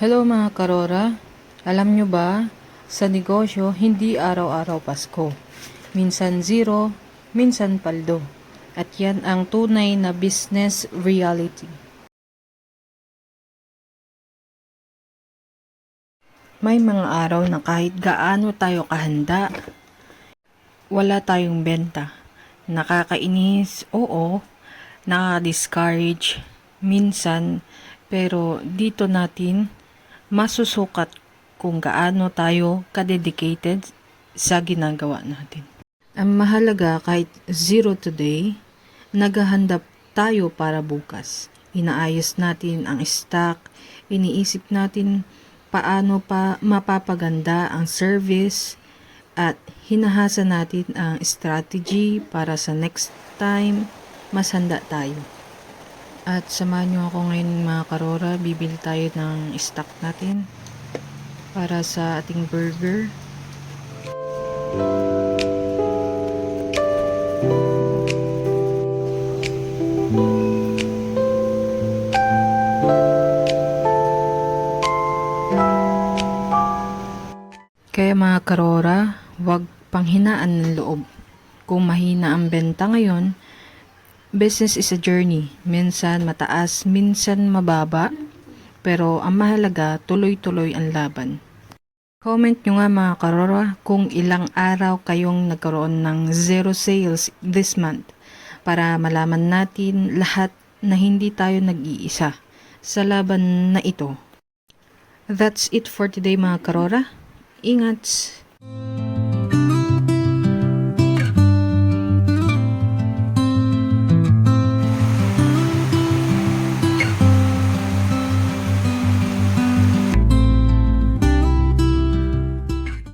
Hello mga karora, alam nyo ba, sa negosyo hindi araw-araw Pasko. Minsan zero, minsan paldo. At yan ang tunay na business reality. May mga araw na kahit gaano tayo kahanda, wala tayong benta. Nakakainis, oo, nakaka-discourage, minsan, pero dito natin masusukat kung gaano tayo kadedicated sa ginagawa natin. Ang mahalaga kahit zero today, naghahanda tayo para bukas. Inaayos natin ang stock, iniisip natin paano pa mapapaganda ang service, at hinahasa natin ang strategy para sa next time mas handa tayo. At samahan nyo ako ngayon mga karora, bibili tayo ng stock natin para sa ating burger. Kaya mga karora, huwag panghinaan ng loob. Kung mahina ang benta ngayon, business is a journey. Minsan mataas, minsan mababa. Pero ang mahalaga, tuloy-tuloy ang laban. Comment nyo nga mga karora kung ilang araw kayong nagkaroon ng zero sales this month para malaman natin lahat na hindi tayo nag-iisa sa laban na ito. That's it for today mga karora. Ingat!